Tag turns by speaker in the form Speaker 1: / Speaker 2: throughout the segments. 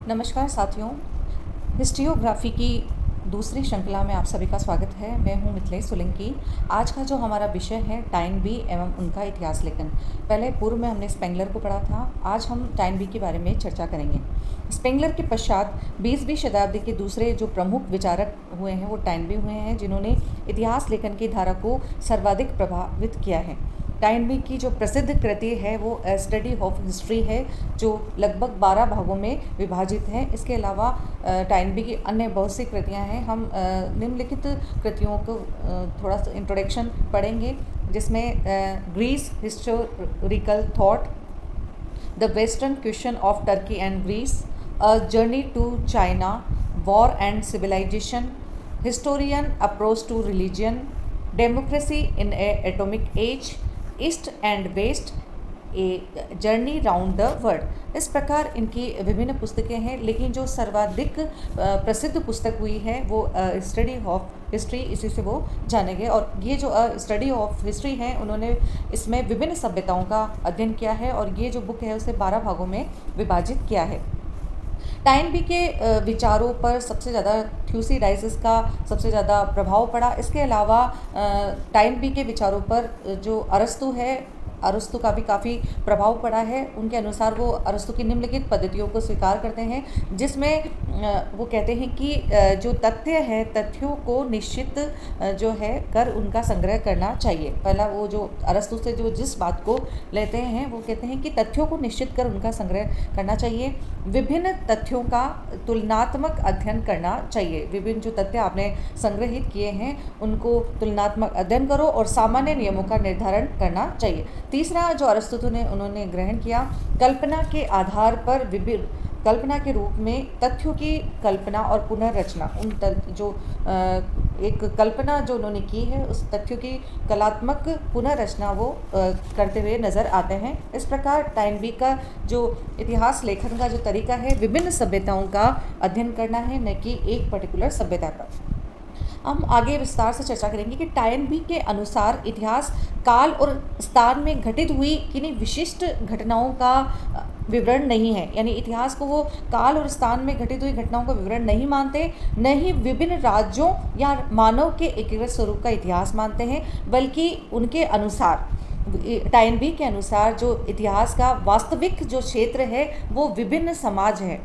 Speaker 1: नमस्कार साथियों, हिस्ट्रियोग्राफी की दूसरी श्रृंखला में आप सभी का स्वागत है। मैं हूं मिथिलेश सोलंकी। आज का जो हमारा विषय है टाइनबी एवं उनका इतिहास लेखन। पहले पूर्व में हमने स्पेंगलर को पढ़ा था, आज हम टाइनबी के बारे में चर्चा करेंगे। स्पेंगलर के पश्चात 20वीं शताब्दी के दूसरे जो प्रमुख विचारक हुए हैं वो टाइनबी हुए हैं, जिन्होंने इतिहास लेखन की धारा को सर्वाधिक प्रभावित किया है। टाइनबी की जो प्रसिद्ध कृति है वो स्टडी ऑफ हिस्ट्री है, जो लगभग 12 भागों में विभाजित है। इसके अलावा टाइनबी की अन्य बहुत सी कृतियां हैं। हम निम्नलिखित कृतियों को थोड़ा सा इंट्रोडक्शन पढ़ेंगे, जिसमें Greece historical thought, the western question of Turkey and Greece, a journey to China, war and civilisation, historian approach to religion, democracy in a atomic age, east and west, a journey round the world. इस प्रकार इनकी विभिन्न पुस्तकें हैं, लेकिन जो सर्वाधिक प्रसिद्ध पुस्तक हुई है वो स्टडी ऑफ हिस्ट्री, इसी से वो जाने गए। और ये जो स्टडी ऑफ हिस्ट्री है, उन्होंने इसमें विभिन्न सभ्यताओं का अध्ययन किया है, और ये जो बुक है उसे 12 भागों में विभाजित किया है। टाइनबी के विचारों पर सबसे ज़्यादा थ्यूसिडाइसिस का सबसे ज़्यादा प्रभाव पड़ा। इसके अलावा टाइनबी के विचारों पर जो अरस्तु है, अरस्तु का भी काफ़ी प्रभाव पड़ा है। उनके अनुसार वो अरस्तु की निम्नलिखित पद्धतियों को स्वीकार करते हैं, जिसमें वो कहते हैं कि जो तथ्य है, तथ्यों को निश्चित जो है कर उनका संग्रह करना चाहिए। पहला वो जो अरस्तु से जो जिस बात को लेते हैं वो कहते हैं कि तथ्यों को निश्चित कर उनका संग्रह करना चाहिए। विभिन्न तथ्यों का तुलनात्मक अध्ययन करना चाहिए। विभिन्न जो तथ्य आपने संग्रहित किए हैं उनको तुलनात्मक अध्ययन करो और सामान्य नियमों का निर्धारण करना चाहिए। तीसरा जो अरस्तु ने उन्होंने ग्रहण किया, कल्पना के आधार पर विभिन्न कल्पना के रूप में तथ्यों की कल्पना और पुनर्रचना, जो एक कल्पना जो उन्होंने की है उस तथ्यों की कलात्मक पुनर्रचना वो करते हुए नज़र आते हैं। इस प्रकार टाइनबी का जो इतिहास लेखन का जो तरीका है, विभिन्न सभ्यताओं का अध्ययन करना है, न कि एक पर्टिकुलर सभ्यता का। हम आगे विस्तार से चर्चा करेंगे कि टाइनबी के अनुसार इतिहास काल और स्थान में घटित हुई किन्हीं विशिष्ट घटनाओं का विवरण नहीं है। यानी इतिहास को वो काल और स्थान में घटित हुई घटनाओं का विवरण नहीं मानते, न ही विभिन्न राज्यों या मानव के एकीकृत स्वरूप का इतिहास मानते हैं, बल्कि उनके अनुसार, टाइनबी के अनुसार जो इतिहास का वास्तविक जो क्षेत्र है वो विभिन्न समाज है।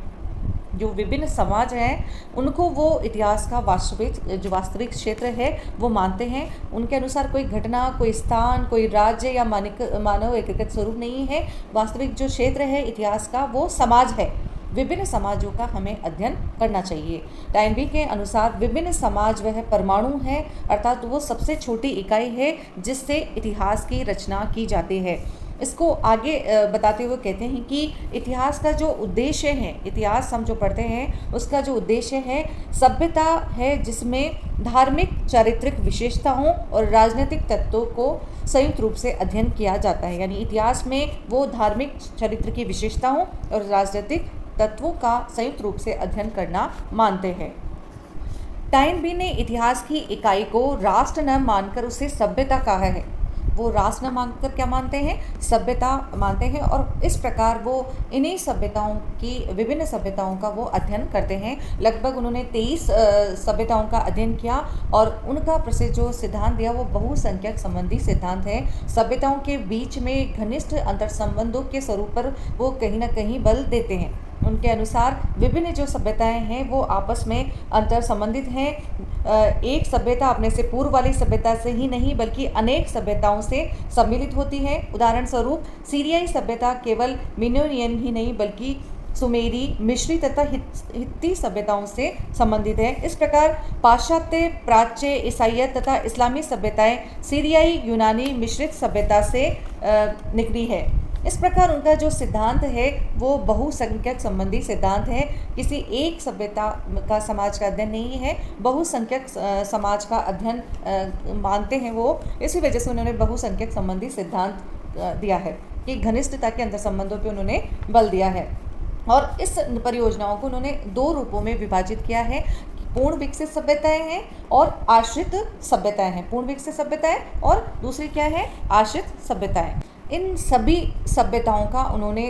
Speaker 1: जो विभिन्न समाज हैं उनको वो इतिहास का वास्तविक क्षेत्र है वो मानते हैं। उनके अनुसार कोई घटना, कोई स्थान, कोई राज्य या मानव एकीकृत स्वरूप नहीं है। वास्तविक जो क्षेत्र है इतिहास का वो समाज है। विभिन्न समाजों का हमें अध्ययन करना चाहिए। टाइनबी के अनुसार विभिन्न समाज वह परमाणु है, अर्थात वो सबसे छोटी इकाई है जिससे इतिहास की रचना की जाती है। इसको आगे बताते हुए कहते हैं कि इतिहास का जो उद्देश्य है, इतिहास हम जो पढ़ते हैं उसका जो उद्देश्य है सभ्यता है, जिसमें धार्मिक चारित्रिक विशेषताओं और राजनीतिक तत्वों को संयुक्त रूप से अध्ययन किया जाता है। यानी इतिहास में वो धार्मिक चरित्र की विशेषताओं और राजनीतिक तत्वों का संयुक्त रूप से अध्ययन करना मानते हैं। टाइनबी ने इतिहास की इकाई को राष्ट्र न मानकर उसे सभ्यता कहा है। वो राष्ट्र न मानकर क्या मानते हैं? सभ्यता मानते हैं। और इस प्रकार वो इन्हीं सभ्यताओं की, विभिन्न सभ्यताओं का वो अध्ययन करते हैं। लगभग उन्होंने 23 सभ्यताओं का अध्ययन किया, और उनका प्रसिद्ध जो सिद्धांत दिया वो बहुसंख्यक संबंधी सिद्धांत है। सभ्यताओं के बीच में घनिष्ठ अंतर संबंधों के स्वरूप पर वो कहीं ना कहीं बल देते हैं। उनके अनुसार विभिन्न जो सभ्यताएं हैं वो आपस में अंतर संबंधित हैं। एक सभ्यता अपने से पूर्व वाली सभ्यता से ही नहीं बल्कि अनेक सभ्यताओं से सम्मिलित होती है। उदाहरण स्वरूप सीरियाई सभ्यता केवल मिनोनियन ही नहीं बल्कि सुमेरी, मिस्री तथा हित्ती सभ्यताओं से संबंधित है। इस प्रकार पाश्चात्य, प्राच्य, ईसाई तथा इस्लामी सभ्यताएं सीरियाई, यूनानी मिश्रित सभ्यता से निकली है। इस प्रकार उनका जो सिद्धांत है वो बहुसंख्यक संबंधी सिद्धांत है। किसी एक सभ्यता का, समाज का अध्ययन नहीं है, बहुसंख्यक समाज का अध्ययन मानते हैं वो। इसी वजह से उन्होंने बहुसंख्यक संबंधी सिद्धांत दिया है कि घनिष्ठता के अंतर संबंधों पे उन्होंने बल दिया है। और इस परियोजनाओं को उन्होंने 2 रूपों में विभाजित किया है। पूर्ण विकसित सभ्यताएं हैं और आश्रित सभ्यताएं हैं। पूर्ण विकसित सभ्यताएं और दूसरी क्या है? आश्रित सभ्यताएं। इन सभी सभ्यताओं का उन्होंने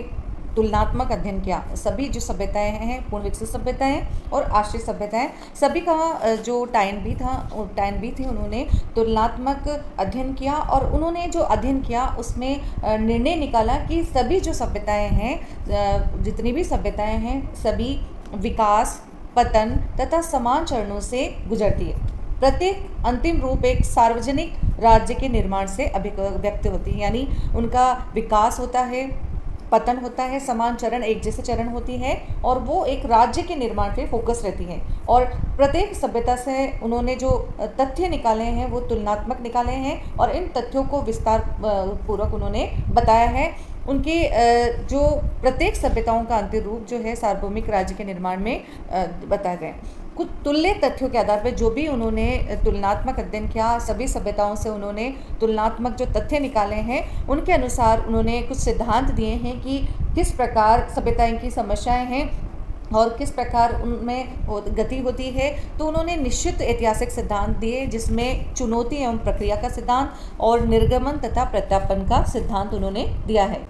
Speaker 1: तुलनात्मक अध्ययन किया। सभी जो सभ्यताएं हैं, पूर्ण विकसित सभ्यताएं और आश्रित सभ्यताएं, सभी का जो टाइन बी थे, उन्होंने तुलनात्मक अध्ययन किया और उन्होंने जो अध्ययन किया उसमें निर्णय निकाला कि सभी जो सभ्यताएं हैं, जितनी भी सभ्यताएं हैं, सभी विकास, पतन तथा समान चरणों से गुजरती है। प्रत्येक अंतिम रूप एक सार्वजनिक राज्य के निर्माण से अभिव्यक्त होती है, यानी उनका विकास होता है, पतन होता है, समान चरण, एक जैसे चरण होती है और वो एक राज्य के निर्माण पे फोकस रहती है। और प्रत्येक सभ्यता से उन्होंने जो तथ्य निकाले हैं वो तुलनात्मक निकाले हैं और इन तथ्यों को विस्तार पूर्वक उन्होंने बताया है। उनके जो प्रत्येक सभ्यताओं का अंतिम रूप जो है सार्वभौमिक राज्य के निर्माण में बताए गए। कुछ तुल्य तथ्यों के आधार पर जो भी उन्होंने तुलनात्मक अध्ययन किया, सभी सभ्यताओं से उन्होंने तुलनात्मक जो तथ्य निकाले हैं, उनके अनुसार उन्होंने कुछ सिद्धांत दिए हैं कि किस प्रकार सभ्यताएं की समस्याएं हैं और किस प्रकार उनमें गति होती है। तो उन्होंने निश्चित ऐतिहासिक सिद्धांत दिए, जिसमें चुनौती एवं प्रक्रिया का सिद्धांत और निर्गमन तथा प्रत्यापन का सिद्धांत उन्होंने दिया है।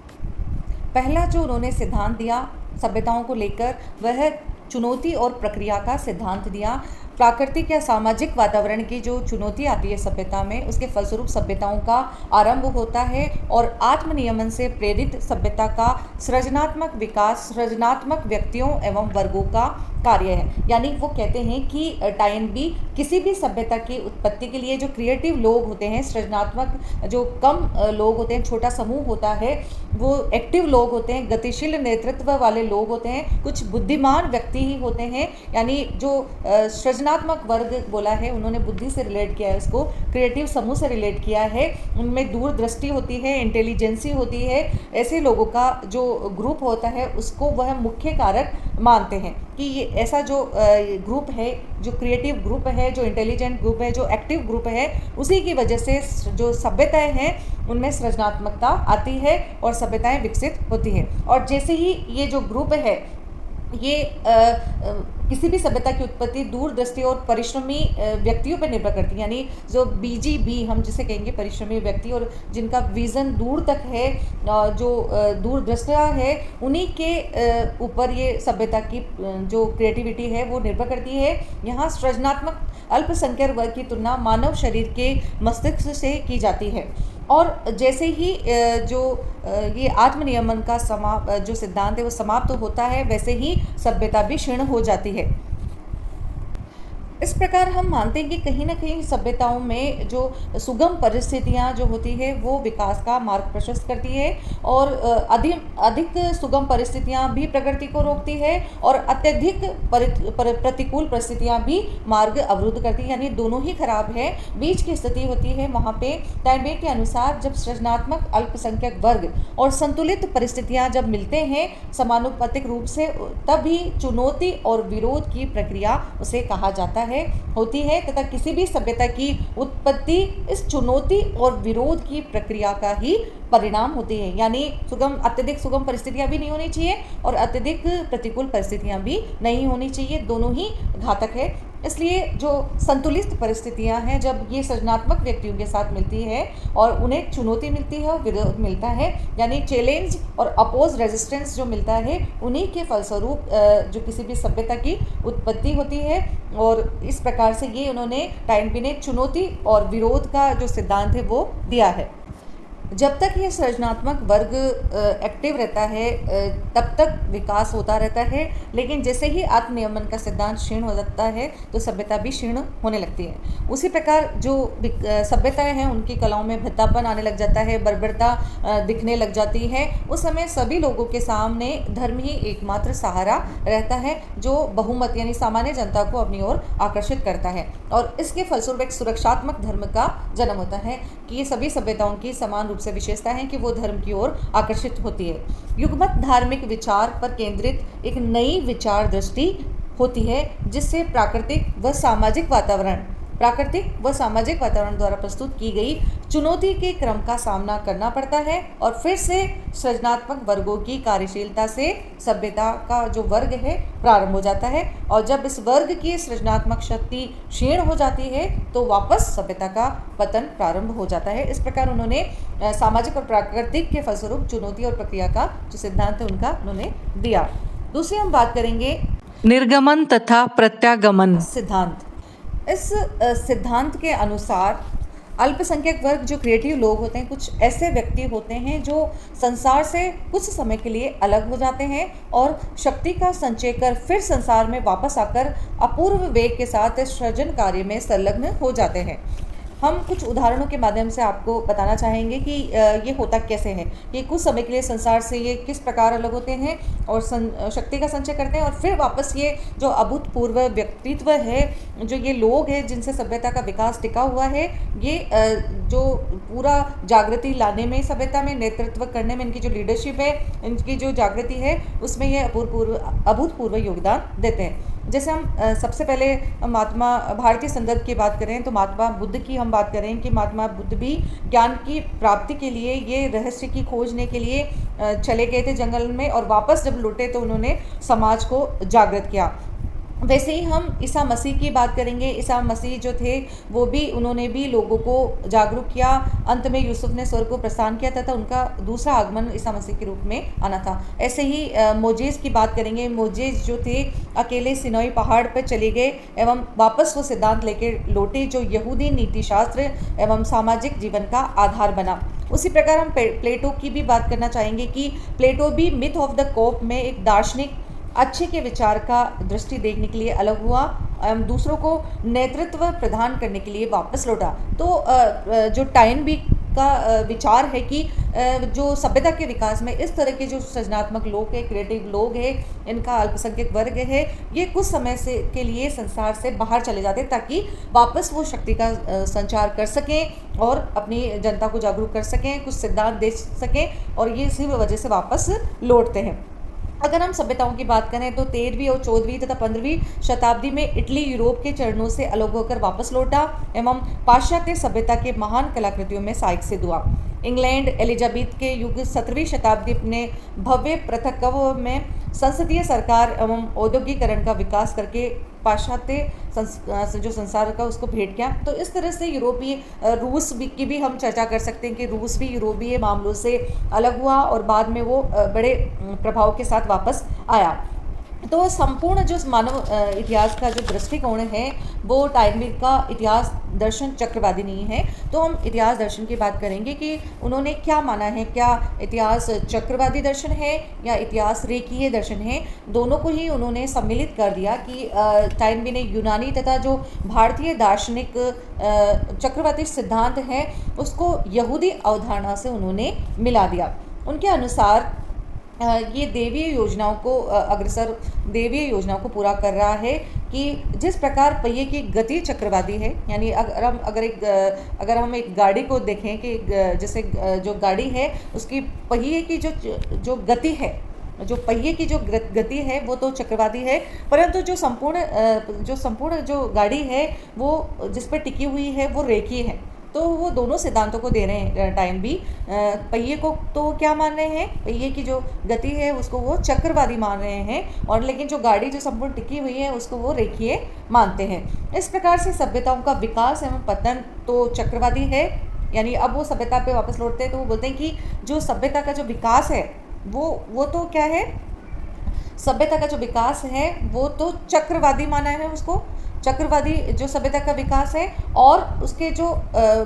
Speaker 1: पहला जो उन्होंने सिद्धांत दिया सभ्यताओं को लेकर, वह चुनौती और प्रक्रिया का सिद्धांत दिया। प्राकृतिक या सामाजिक वातावरण की जो चुनौती आती है सभ्यता में, उसके फलस्वरूप सभ्यताओं का आरंभ होता है और आत्मनियमन से प्रेरित सभ्यता का सृजनात्मक विकास सृजनात्मक व्यक्तियों एवं वर्गों का कार्य है। यानी वो कहते हैं कि टाइन बी किसी भी सभ्यता की उत्पत्ति के लिए जो क्रिएटिव लोग होते हैं, सृजनात्मक जो कम लोग होते हैं, छोटा समूह होता है, वो एक्टिव लोग होते हैं, गतिशील नेतृत्व वाले लोग होते हैं, कुछ बुद्धिमान व्यक्ति ही होते हैं। यानी जो सृजनात्मक वर्ग बोला है, उन्होंने बुद्धि से रिलेट किया है, उसको क्रिएटिव समूह से रिलेट किया है। उनमें दूरदृष्टि होती है, इंटेलिजेंसी होती है। ऐसे लोगों का जो ग्रुप होता है उसको वह मुख्य कारक मानते हैं कि ये ऐसा जो ग्रुप है, जो क्रिएटिव ग्रुप है, जो इंटेलिजेंट ग्रुप है, जो एक्टिव ग्रुप है, उसी की वजह से जो सभ्यताएं हैं उनमें सृजनात्मकता आती है और सभ्यताएं विकसित होती हैं। और जैसे ही ये जो ग्रुप है, ये किसी भी सभ्यता की उत्पत्ति दूरदृष्टि और परिश्रमी व्यक्तियों पर निर्भर करती है। यानी जो बीजीबी हम जिसे कहेंगे, परिश्रमी व्यक्ति और जिनका विज़न दूर तक है, जो दूरदृष्टा है, उन्हीं के ऊपर ये सभ्यता की जो क्रिएटिविटी है वो निर्भर करती है। यहाँ सृजनात्मक अल्पसंख्यक वर्ग की तुलना मानव शरीर के मस्तिष्क से की जाती है। और जैसे ही जो ये आत्मनियमन का जो सिद्धांत है वो समाप्त होता है, वैसे ही सभ्यता भी क्षीण हो जाती है। इस प्रकार हम मानते हैं कि कहीं ना कहीं सभ्यताओं में जो सुगम परिस्थितियां जो होती है वो विकास का मार्ग प्रशस्त करती है और अधिक सुगम परिस्थितियां भी प्रगति को रोकती है और अत्यधिक प्रतिकूल परिस्थितियां भी मार्ग अवरुद्ध करती है। यानी दोनों ही खराब है, बीच की स्थिति होती है। वहाँ पे टाइनबे के अनुसार जब सृजनात्मक अल्पसंख्यक वर्ग और संतुलित परिस्थितियां जब मिलते हैं समानुपातिक रूप से, तभी चुनौती और विरोध की प्रक्रिया उसे कहा जाता है, होती है, तथा किसी भी सभ्यता की उत्पत्ति इस चुनौती और विरोध की प्रक्रिया का ही परिणाम होती है। यानी अत्यधिक सुगम परिस्थितियां भी नहीं होनी चाहिए और अत्यधिक प्रतिकूल परिस्थितियां भी नहीं होनी चाहिए, दोनों ही घातक है। इसलिए जो संतुलित परिस्थितियां हैं, जब ये सृजनात्मक व्यक्तियों के साथ मिलती है और उन्हें चुनौती मिलती है और विरोध मिलता है, यानी चैलेंज और अपोज रेजिस्टेंस जो मिलता है, उन्हीं के फलस्वरूप जो किसी भी सभ्यता की उत्पत्ति होती है। और इस प्रकार से ये उन्होंने टाइनबे ने चुनौती और विरोध का जो सिद्धांत है वो दिया है। जब तक ये सृजनात्मक वर्ग एक्टिव रहता है तब तक विकास होता रहता है, लेकिन जैसे ही आत्मनियमन का सिद्धांत क्षीण हो जाता है तो सभ्यता भी क्षीण होने लगती है। उसी प्रकार जो सभ्यताएं हैं उनकी कलाओं में भद्दापन आने लग जाता है, बर्बरता दिखने लग जाती है। उस समय सभी लोगों के सामने धर्म ही एकमात्र सहारा रहता है, जो बहुमत यानी सामान्य जनता को अपनी ओर आकर्षित करता है। और इसके फलस्वरूप एक सुरक्षात्मक धर्म का जन्म होता है कि ये सभी सभ्यताओं की समान रूप से विशेषता है कि वो धर्म की ओर आकर्षित होती है। युगमत धार्मिक विचार पर केंद्रित एक नई विचार दृष्टि होती है, जिससे प्राकृतिक व सामाजिक वातावरण प्राकृतिक व सामाजिक वातावरण द्वारा प्रस्तुत की गई चुनौती के क्रम का सामना करना पड़ता है और फिर से सृजनात्मक वर्गों की कार्यशीलता से सभ्यता का जो वर्ग है प्रारंभ हो जाता है, और जब इस वर्ग की सृजनात्मक शक्ति क्षीण हो जाती है तो वापस सभ्यता का पतन प्रारंभ हो जाता है। इस प्रकार उन्होंने सामाजिक और प्राकृतिक के फलस्वरूप चुनौती और प्रक्रिया का जो सिद्धांत है उनका उन्होंने दिया। दूसरी हम बात करेंगे निर्गमन तथा प्रत्यागमन सिद्धांत। इस सिद्धांत के अनुसार अल्पसंख्यक वर्ग जो क्रिएटिव लोग होते हैं, कुछ ऐसे व्यक्ति होते हैं जो संसार से कुछ समय के लिए अलग हो जाते हैं और शक्ति का संचय कर फिर संसार में वापस आकर अपूर्व वेग के साथ सृजन कार्य में संलग्न हो जाते हैं। हम कुछ उदाहरणों के माध्यम से आपको बताना चाहेंगे कि ये होता कैसे है, कि कुछ समय के लिए संसार से ये किस प्रकार अलग होते हैं और शक्ति का संचय करते हैं और फिर वापस ये जो अभूतपूर्व व्यक्तित्व है, जो ये लोग हैं जिनसे सभ्यता का विकास टिका हुआ है, ये जो पूरा जागृति लाने में, सभ्यता में नेतृत्व करने में इनकी जो लीडरशिप है, इनकी जो जागृति है, उसमें ये अभूतपूर्व योगदान देते हैं। जैसे हम सबसे पहले महात्मा भारतीय संदर्भ की बात करें तो महात्मा बुद्ध की हम बात करें कि महात्मा बुद्ध भी ज्ञान की प्राप्ति के लिए, ये रहस्य की खोजने के लिए चले गए थे जंगल में, और वापस जब लौटे तो उन्होंने समाज को जागृत किया। वैसे ही हम ईसा मसीह की बात करेंगे। ईसा मसीह जो थे वो भी, उन्होंने भी लोगों को जागरूक किया। अंत में यूसुफ ने स्वर्ग को प्रस्थान किया तथा उनका दूसरा आगमन ईसा मसीह के रूप में आना था। ऐसे ही मोजेस की बात करेंगे। मोजेस जो थे अकेले सिनाई पहाड़ पर चले गए एवं वापस वो सिद्धांत लेकर लौटे जो यहूदी नीति शास्त्र एवं सामाजिक जीवन का आधार बना। उसी प्रकार हम प्लेटो की भी बात करना चाहेंगे कि प्लेटो भी मिथ ऑफ द कोप में एक दार्शनिक अच्छे के विचार का दृष्टि देखने के लिए अलग हुआ एवं दूसरों को नेतृत्व प्रदान करने के लिए वापस लौटा। तो जो टाइन भी का विचार है कि जो सभ्यता के विकास में इस तरह के जो सृजनात्मक लोग हैं, क्रिएटिव लोग हैं, इनका अल्पसंख्यक वर्ग है, ये कुछ समय से के लिए संसार से बाहर चले जाते ताकि वापस वो शक्ति का संचार कर सकें और अपनी जनता को जागरूक कर सकें, कुछ सिद्धांत दे सकें, और ये इसी वजह से वापस लौटते हैं। अगर हम सभ्यताओं की बात करें तो 13वीं और 14वीं तथा 15वीं शताब्दी में इटली यूरोप के चरणों से अलग होकर वापस लौटा एवं पाश्चात्य सभ्यता के महान कलाकृतियों में सहायक सिद्ध हुआ। इंग्लैंड एलिजाबेथ के युग 17वीं शताब्दी अपने भव्य पृथकत्व में संसदीय सरकार एवं औद्योगिकरण का विकास करके पाश्चात्य जो संसार का उसको भेंट किया। तो इस तरह से यूरोपीय रूस की भी हम चर्चा कर सकते हैं कि रूस भी यूरोपीय मामलों से अलग हुआ और बाद में वो बड़े प्रभाव के साथ वापस आया। तो संपूर्ण जो मानव इतिहास का जो दृष्टिकोण है वो टाइनबी का इतिहास दर्शन चक्रवादी नहीं है। तो हम इतिहास दर्शन की बात करेंगे कि उन्होंने क्या माना है, क्या इतिहास चक्रवादी दर्शन है या इतिहास रेखीय दर्शन है। दोनों को ही उन्होंने सम्मिलित कर दिया कि टाइनबी ने यूनानी तथा जो भारतीय दार्शनिक चक्रवादी सिद्धांत है उसको यहूदी अवधारणा से उन्होंने मिला दिया। उनके अनुसार ये देवीय योजनाओं को पूरा कर रहा है कि जिस प्रकार पहिए की गति चक्रवादी है, यानी अगर हम एक गाड़ी को देखें कि जैसे जो गाड़ी है उसकी पहिए की जो गति है, जो पहिए की जो गति है वो तो चक्रवादी है, परंतु जो संपूर्ण जो गाड़ी है वो जिस पर टिकी हुई है वो रेखीय है। तो वो दोनों सिद्धांतों को दे रहे हैं टाइम भी। पहिए को तो क्या मान रहे हैं, पहिए की जो गति है उसको वो चक्रवादी मान रहे हैं, और लेकिन जो गाड़ी जो संपूर्ण टिकी हुई है उसको वो रेखीय मानते हैं। इस प्रकार से सभ्यताओं का विकास एवं पतन तो चक्रवादी है, यानी अब वो सभ्यता पे वापस लौटते हैं तो वो बोलते हैं कि जो सभ्यता का जो विकास है वो तो क्या है, सभ्यता का जो विकास है वो तो चक्रवादी माना है उसको, चक्रवादी जो सभ्यता का विकास है, और उसके जो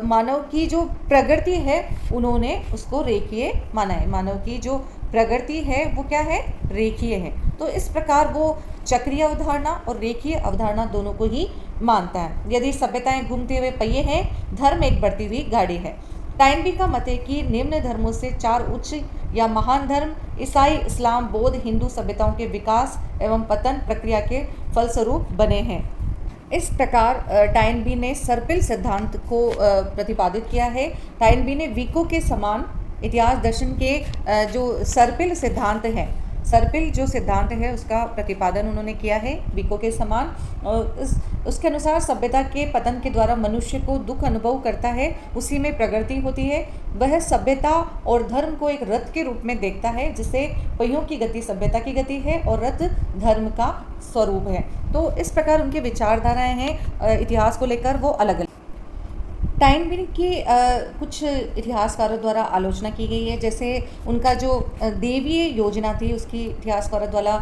Speaker 1: मानव की जो प्रगति है उन्होंने उसको रेखीय माना है। मानव की जो प्रगति है वो क्या है, रेखीय है। तो इस प्रकार वो चक्रीय अवधारणा और रेखीय अवधारणा दोनों को ही मानता है। यदि सभ्यताएं घूमते हुए पहिए हैं, धर्म एक बढ़ती हुई गाड़ी है। टाइनबी का मत है कि निम्न धर्मों से 4 उच्च या महान धर्म ईसाई, इस्लाम, बौद्ध, हिंदू सभ्यताओं के विकास एवं पतन प्रक्रिया के फलस्वरूप बने हैं। इस प्रकार टाइनबी ने सर्पिल सिद्धांत को प्रतिपादित किया है। टाइनबी ने विको के समान इतिहास दर्शन के जो सर्पिल सिद्धांत हैं सर्पिल जो सिद्धांत है उसका प्रतिपादन उन्होंने किया है विको के समान। और उसके अनुसार सभ्यता के पतन के द्वारा मनुष्य को दुख अनुभव करता है, उसी में प्रगति होती है। वह सभ्यता और धर्म को एक रथ के रूप में देखता है, जिसे पहियों की गति सभ्यता की गति है और रथ धर्म का स्वरूप है। तो इस प्रकार उनके विचारधाराएं हैं इतिहास को लेकर, वो अलग अलग। टाइनबी की कुछ इतिहासकारों द्वारा आलोचना की गई है, जैसे उनका जो देवीय योजना थी उसकी इतिहासकारों द्वारा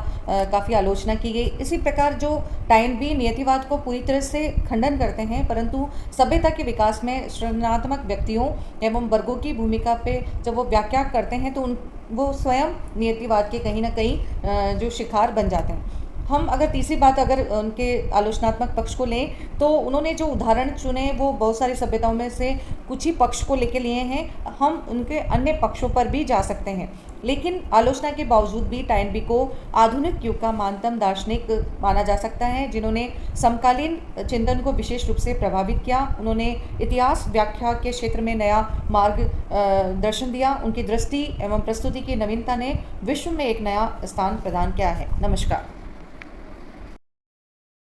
Speaker 1: काफ़ी आलोचना की गई। इसी प्रकार जो टाइनबी नियतिवाद को पूरी तरह से खंडन करते हैं, परंतु सभ्यता के विकास में सृजनात्मक व्यक्तियों एवं वर्गों की भूमिका पे जब वो व्याख्या करते हैं तो वो स्वयं नियतिवाद के कहीं ना कहीं जो शिकार बन जाते हैं। हम अगर तीसरी बात अगर उनके आलोचनात्मक पक्ष को लें तो उन्होंने जो उदाहरण चुने वो बहुत सारी सभ्यताओं में से कुछ ही पक्ष को लेके लिए हैं। हम उनके अन्य पक्षों पर भी जा सकते हैं, लेकिन आलोचना के बावजूद भी टाइनबी को आधुनिक युग का महानतम दार्शनिक माना जा सकता है, जिन्होंने समकालीन चिंतन को विशेष रूप से प्रभावित किया। उन्होंने इतिहास व्याख्या के क्षेत्र में नया मार्ग दर्शन दिया। उनकी दृष्टि एवं प्रस्तुति की नवीनता ने विश्व में एक नया स्थान प्रदान किया है। नमस्कार।